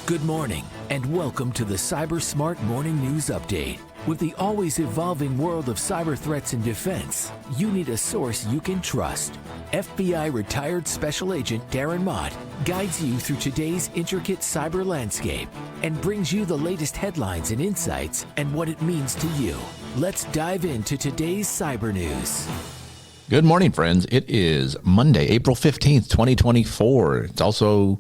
Good morning, and welcome to the Cyber Smart Morning News Update. With the always evolving world of cyber threats and defense, you need a source you can trust. FBI retired Special Agent Darren Mott guides you through today's intricate cyber landscape and brings you the latest headlines and insights and what it means to you. Let's dive into today's cyber news. Good morning, friends. It is Monday, April 15th, 2024. It's also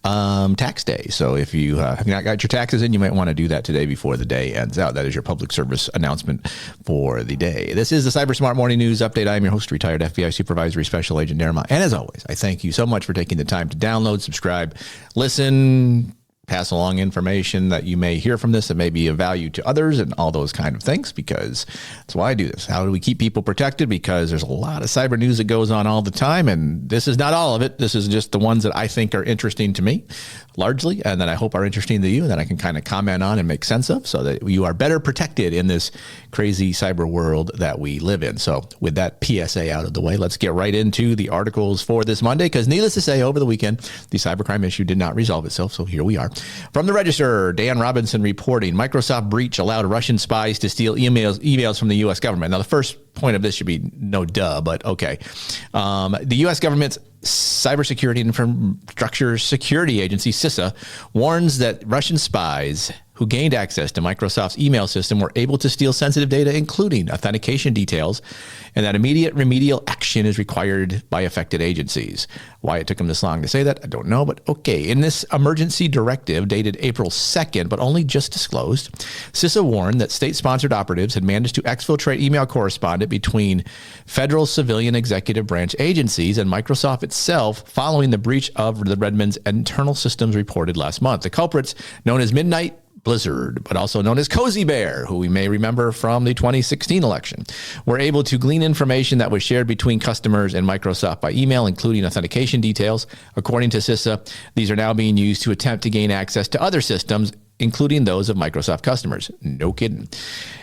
tax day. So if you have not got your taxes in, you might want to do that today before the day ends out. That is your public service announcement for the day. This is the Cyber Smart Morning News Update. I'm your host, retired FBI Supervisory Special Agent Darren Mott. And as always, I thank you so much for taking the time to download, subscribe, listen, pass along information that you may hear from this that may be of value to others and all those kind of things, because that's why I do this. How do we keep people protected? Because there's a lot of cyber news that goes on all the time, and this is not all of it. This is just the ones that I think are interesting to me, largely, and that I hope are interesting to you, and that I can kind of comment on and make sense of so that you are better protected in this crazy cyber world that we live in. So with that PSA out of the way, let's get right into the articles for this Monday, because needless to say, over the weekend, the cybercrime issue did not resolve itself, so here we are. From the Register, Dan Robinson reporting, Microsoft breach allowed Russian spies to steal emails from the U.S. government. Now, the first point of this should be no duh, but okay. The U.S. government's Cybersecurity and Infrastructure Security Agency, CISA, warns that Russian spies who gained access to Microsoft's email system were able to steal sensitive data, including authentication details, and that immediate remedial action is required by affected agencies. Why it took them this long to say that, I don't know, but okay. In this emergency directive dated April 2nd, but only just disclosed, CISA warned that state-sponsored operatives had managed to exfiltrate email correspondence between federal civilian executive branch agencies and Microsoft itself following the breach of the Redmond's internal systems reported last month. The culprits, known as Midnight Blizzard, but also known as Cozy Bear, who we may remember from the 2016 election, were able to glean information that was shared between customers and Microsoft by email, including authentication details. According to CISA, these are now being used to attempt to gain access to other systems, including those of Microsoft customers. No kidding.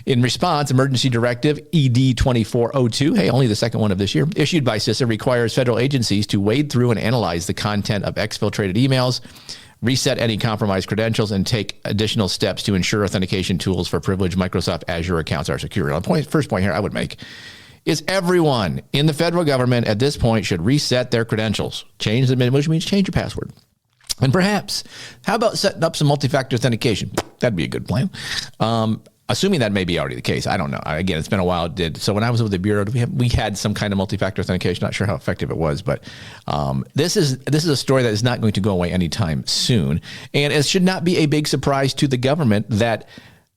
In response, Emergency Directive ED 2402, hey, only the second one of this year, issued by CISA, requires federal agencies to wade through and analyze the content of exfiltrated emails, reset any compromised credentials, and take additional steps to ensure authentication tools for privileged Microsoft Azure accounts are secure. Now, first point here I would make is everyone in the federal government at this point should reset their credentials. Change them, which means change your password. And perhaps, how about setting up some multi-factor authentication? That'd be a good plan. Assuming that may be already the case. I don't know. Again, it's been a while. So when I was with the Bureau, we had some kind of multi-factor authentication. Not sure how effective it was, but this is a story that is not going to go away anytime soon. And it should not be a big surprise to the government that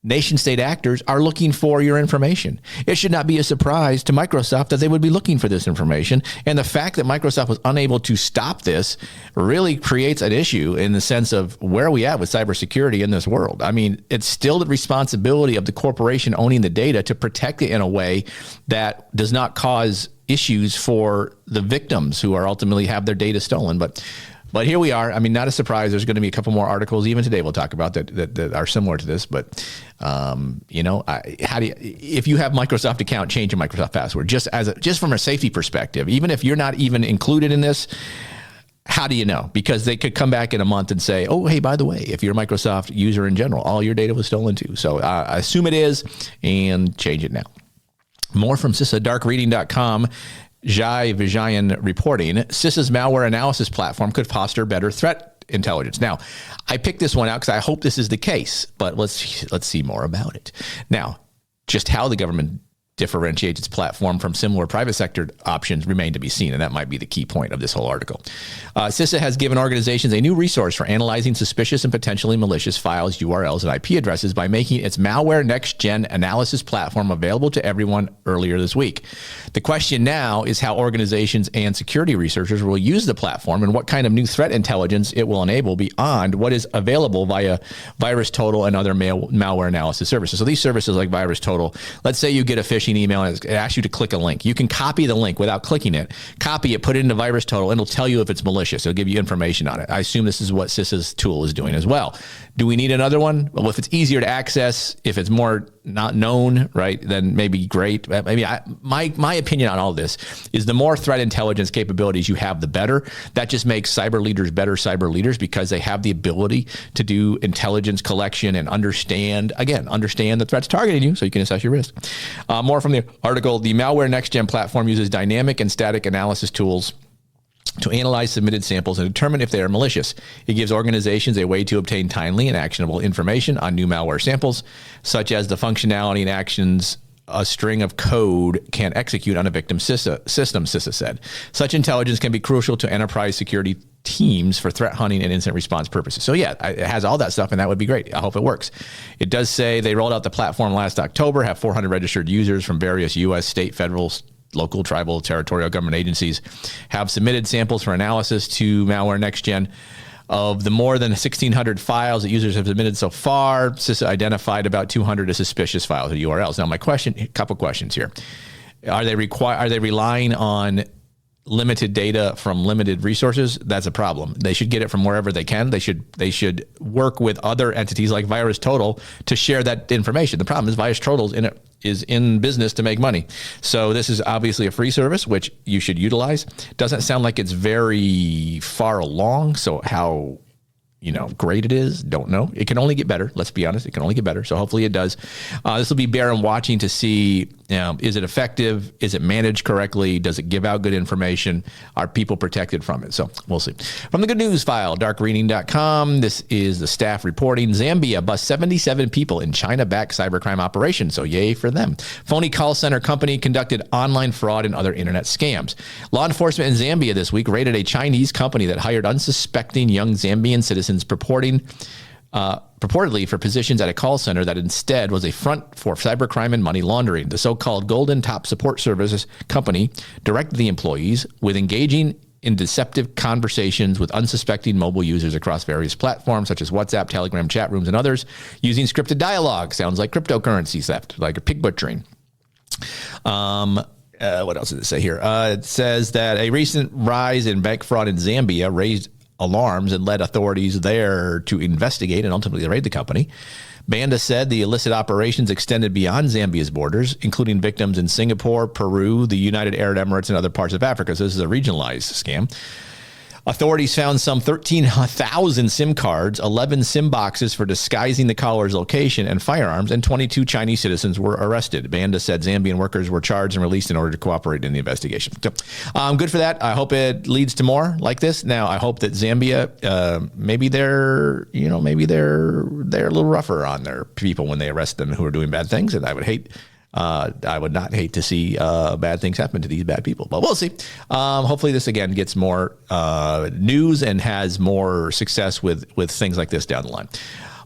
nation-state actors are looking for your information. It should not be a surprise to Microsoft that they would be looking for this information. And the fact that Microsoft was unable to stop this really creates an issue in the sense of where are we at with cybersecurity in this world. I mean, it's still the responsibility of the corporation owning the data to protect it in a way that does not cause issues for the victims who are ultimately have their data stolen. But here we are. I mean, not a surprise. There's going to be a couple more articles even today we'll talk about that are similar to this. But, how do you, if you have Microsoft account, change your Microsoft password just from a safety perspective, even if you're not even included in this. How do you know? Because they could come back in a month and say, oh, hey, by the way, if you're a Microsoft user in general, all your data was stolen too. So I assume it is and change it now. More from CISADarkReading.com. Jai Vijayan reporting, CISA's malware analysis platform could foster better threat intelligence. Now, I picked this one out because I hope this is the case, but let's see more about it. Now, just how the government differentiates its platform from similar private sector options remain to be seen, and that might be the key point of this whole article. CISA has given organizations a new resource for analyzing suspicious and potentially malicious files, URLs, and IP addresses by making its malware next-gen analysis platform available to everyone earlier this week. The question now is how organizations and security researchers will use the platform and what kind of new threat intelligence it will enable beyond what is available via VirusTotal and other malware analysis services. So these services like VirusTotal, let's say you get a phishing email and it asks you to click a link. You can copy the link without clicking it, copy it, put it into VirusTotal, and it'll tell you if it's malicious. It'll give you information on it. I assume this is what CISA's tool is doing as well. Do we need another one? Well, if it's easier to access, if it's more not known, right, then maybe great. Maybe my opinion on all this is the more threat intelligence capabilities you have, the better. That just makes cyber leaders better cyber leaders because they have the ability to do intelligence collection and understand the threats targeting you so you can assess your risk. More from the article. The Malware NextGen platform uses dynamic and static analysis tools to analyze submitted samples and determine if they are malicious. It gives organizations a way to obtain timely and actionable information on new malware samples, such as the functionality and actions a string of code can execute on a victim system, CISA said. Such intelligence can be crucial to enterprise security teams for threat hunting and incident response purposes. So yeah, it has all that stuff, and that would be great. I hope it works. It does say they rolled out the platform last October, have 400 registered users from various U.S., state, federal, local, tribal, territorial government agencies have submitted samples for analysis to Malware NextGen. Of the more than 1,600 files that users have submitted so far, CISA identified about 200 as suspicious files or URLs. Now, a couple questions here. Are they relying on limited data from limited resources? That's a problem. They should get it from wherever they can. They should work with other entities like VirusTotal to share that information. The problem is VirusTotal is in business to make money. So this is obviously a free service, which you should utilize. Doesn't sound like it's very far along. So how great it is, don't know. It can only get better. Let's be honest. It can only get better. So hopefully it does. This will be bearing watching to see, is it effective? Is it managed correctly? Does it give out good information? Are people protected from it? So we'll see. From the good news file, darkreading.com, this is the staff reporting. Zambia busts 77 people in China-backed cybercrime operation. So yay for them. Phony call center company conducted online fraud and other internet scams. Law enforcement in Zambia this week raided a Chinese company that hired unsuspecting young Zambian citizens purportedly for positions at a call center that instead was a front for cybercrime and money laundering. The so-called Golden Top Support Services company directed the employees with engaging in deceptive conversations with unsuspecting mobile users across various platforms such as WhatsApp, Telegram, chat rooms, and others using scripted dialogue. Sounds like cryptocurrency theft, like a pig butchering. What else did it say here? It says that a recent rise in bank fraud in Zambia raised alarms and led authorities there to investigate and ultimately raid the company. Banda said the illicit operations extended beyond Zambia's borders, including victims in Singapore, Peru, the United Arab Emirates, and other parts of Africa. So this is a regionalized scam. Authorities found some 13,000 SIM cards, 11 SIM boxes for disguising the caller's location, and firearms, and 22 Chinese citizens were arrested. Banda said Zambian workers were charged and released in order to cooperate in the investigation. So, good for that. I hope it leads to more like this. Now, I hope that Zambia, maybe they're a little rougher on their people when they arrest them who are doing bad things, and I would not hate to see bad things happen to these bad people, but we'll see. Hopefully this again gets more news and has more success with things like this down the line.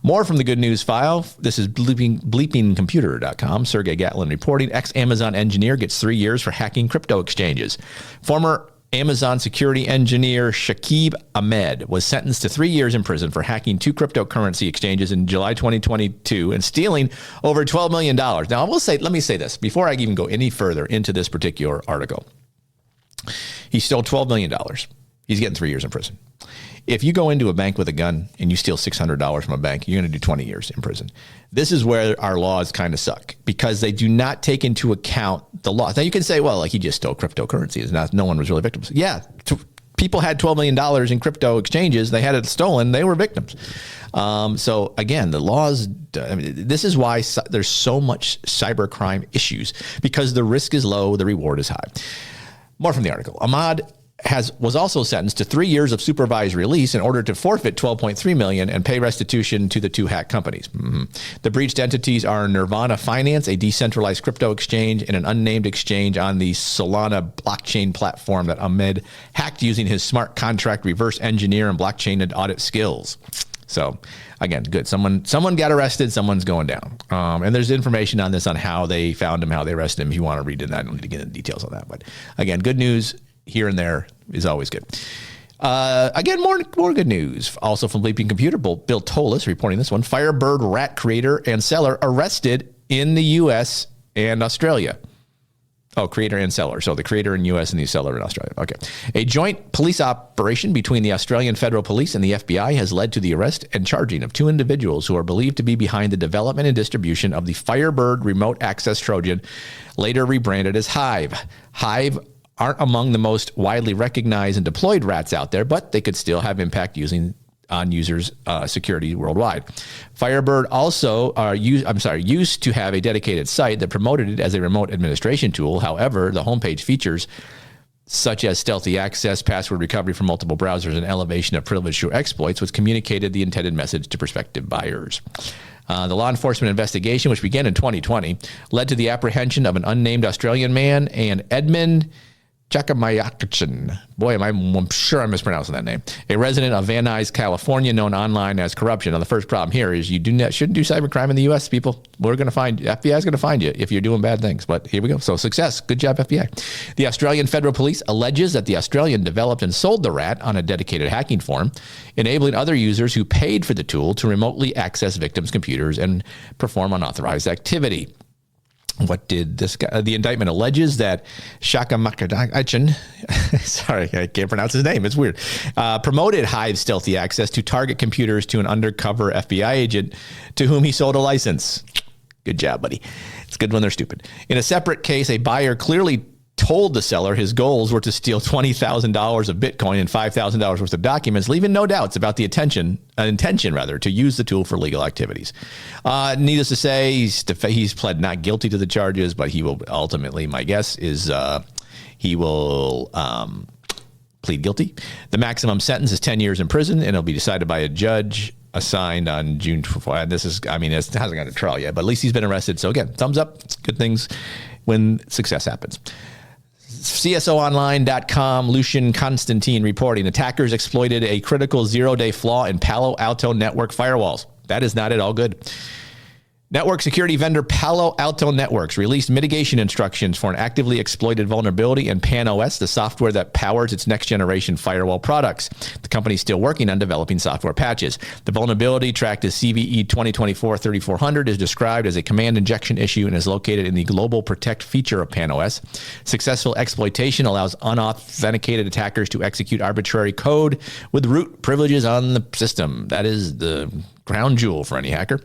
More from the good news file. This is bleepingcomputer.com. Sergey Gatlin reporting. Ex-Amazon engineer gets 3 years for hacking crypto exchanges. Former Amazon security engineer Shakib Ahmed was sentenced to 3 years in prison for hacking 2 cryptocurrency exchanges in July 2022 and stealing over $12 million. Now, let me say this before I even go any further into this particular article. He stole $12 million. He's getting 3 years in prison. If you go into a bank with a gun and you steal $600 from a bank, you're going to do 20 years in prison. This is where our laws kind of suck because they do not take into account the laws. Now you can say, well, like he just stole cryptocurrency. No one was really victims. Yeah, people had $12 million in crypto exchanges. They had it stolen. They were victims. So again, the laws, this is why there's so much cybercrime issues because the risk is low, the reward is high. More from the article. Ahmad was also sentenced to 3 years of supervised release in order to forfeit $12.3 million and pay restitution to the 2 hacked companies. Mm-hmm. The breached entities are Nirvana Finance, a decentralized crypto exchange, and an unnamed exchange on the Solana blockchain platform that Ahmed hacked using his smart contract reverse engineer and blockchain and audit skills. So again, good. Someone got arrested. Someone's going down. And there's information on this on how they found him, how they arrested him. If you want to read it, I don't need to get into details on that. But again, good news here and there is always good. Again, more good news. Also from Bleeping Computer, Bill Tolis reporting this one. Firebird rat creator and seller arrested in the U.S. and Australia. Oh, creator and seller. So the creator in U.S. and the seller in Australia. Okay. A joint police operation between the Australian Federal Police and the FBI has led to the arrest and charging of 2 individuals who are believed to be behind the development and distribution of the CyBUr remote access Trojan, later rebranded as Hive. Hive aren't among the most widely recognized and deployed rats out there, but they could still have impact on users' security worldwide. CyBUr also used to have a dedicated site that promoted it as a remote administration tool. However, the homepage features such as stealthy access, password recovery from multiple browsers, and elevation of privilege through exploits, which communicated the intended message to prospective buyers. The law enforcement investigation, which began in 2020, led to the apprehension of an unnamed Australian man and Edmund Chakamayakachin. Boy, I'm sure I'm mispronouncing that name. A resident of Van Nuys, California, known online as corruption. Now, the first problem here is you shouldn't do cybercrime in the U.S., people. We're going to find you. FBI is going to find you if you're doing bad things. But here we go. So success. Good job, FBI. The Australian Federal Police alleges that the Australian developed and sold the rat on a dedicated hacking forum, enabling other users who paid for the tool to remotely access victims' computers and perform unauthorized activity. What did this guy? The indictment alleges that Shaka Makadachin, sorry, I can't pronounce his name. It's weird. Promoted Hive's stealthy access to target computers to an undercover FBI agent to whom he sold a license. Good job, buddy. It's good when they're stupid. In a separate case, a buyer clearly told the seller his goals were to steal $20,000 of Bitcoin and $5,000 worth of documents, leaving no doubts about the intention to use the tool for legal activities. Needless to say, he's pled not guilty to the charges, but he will ultimately, my guess is he will plead guilty. The maximum sentence is 10 years in prison, and it'll be decided by a judge assigned on June 4th. It hasn't got a trial yet, but at least he's been arrested. So again, thumbs up. It's good things when success happens. CSOonline.com, Lucian Constantine reporting, attackers exploited a critical zero-day flaw in Palo Alto network firewalls. That is not at all good. Network security vendor Palo Alto Networks released mitigation instructions for an actively exploited vulnerability in PAN-OS, the software that powers its next-generation firewall products. The company is still working on developing software patches. The vulnerability, tracked as CVE 2024-3400, is described as a command injection issue and is located in the Global Protect feature of PAN-OS. Successful exploitation allows unauthenticated attackers to execute arbitrary code with root privileges on the system. That is the crown jewel for any hacker.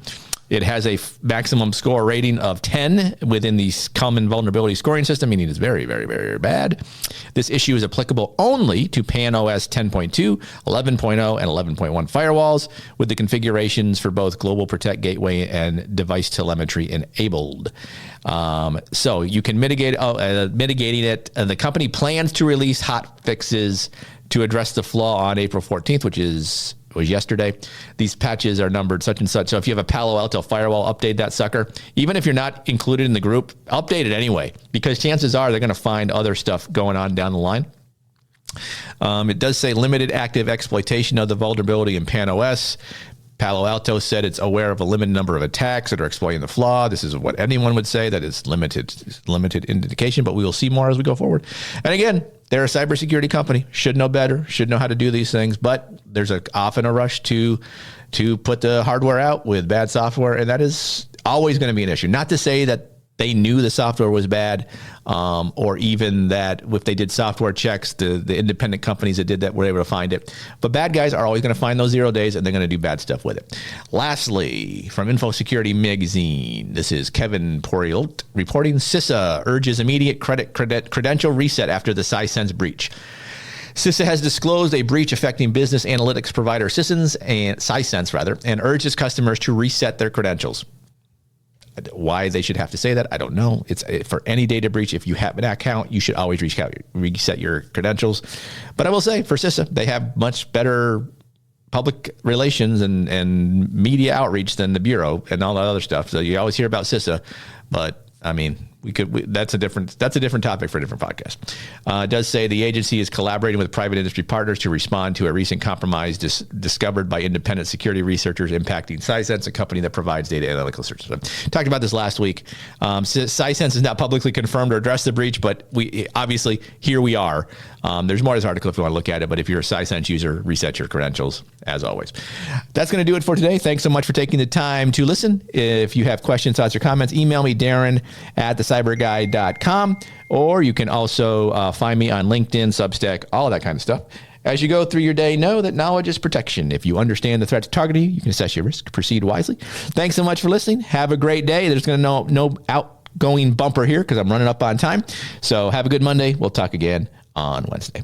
It has a maximum score rating of 10 within the common vulnerability scoring system, meaning it's very, very, very bad. This issue is applicable only to PAN-OS 10.2, 11.0, and 11.1 firewalls, with the configurations for both Global Protect Gateway and device telemetry enabled. So you can mitigating it. The company plans to release hot fixes to address the flaw on April 14th, which was yesterday. These patches are numbered such and such. So if you have a Palo Alto firewall, update that sucker. Even if you're not included in the group, update it anyway, because chances are they're going to find other stuff going on down the line. It does say limited active exploitation of the vulnerability in PAN-OS. Palo Alto said it's aware of a limited number of attacks that are exploiting the flaw. This is what anyone would say, that is limited indication, but we will see more as we go forward. And again, they're a cybersecurity company, should know better, should know how to do these things, but there's often a rush to put the hardware out with bad software, and that is always going to be an issue. Not to say that they knew the software was bad, or even that if they did software checks, the independent companies that did that were able to find it. But bad guys are always going to find those 0 days, and they're going to do bad stuff with it. Lastly, from Info Security Magazine, this is Kevin Poriult reporting, CISA urges immediate credential reset after the CySense breach. CISA has disclosed a breach affecting business analytics provider CySense, and urges customers to reset their credentials. Why they should have to say that, I don't know. It's for any data breach. If you have an account, you should always reset your credentials. But I will say, for CISA, they have much better public relations and media outreach than the Bureau and all that other stuff. So you always hear about CISA, but I mean, that's a different topic for a different podcast. It does say the agency is collaborating with private industry partners to respond to a recent compromise discovered by independent security researchers impacting CySense, a company that provides data analytical services. So, talked about this last week. CySense is not publicly confirmed or addressed the breach, but we obviously, here we are. There's more to this article if you want to look at it, but if you're a CySense user, reset your credentials as always. That's going to do it for today. Thanks so much for taking the time to listen. If you have questions, thoughts, or comments, email me, Darren at the cyburguy.com, or you can also find me on LinkedIn, Substack, all of that kind of stuff. As you go through your day, know that knowledge is protection. If you understand the threats targeting you, you can assess your risk, proceed wisely. Thanks so much for listening. Have a great day. There's going to no outgoing bumper here because I'm running up on time. So have a good Monday. We'll talk again on Wednesday.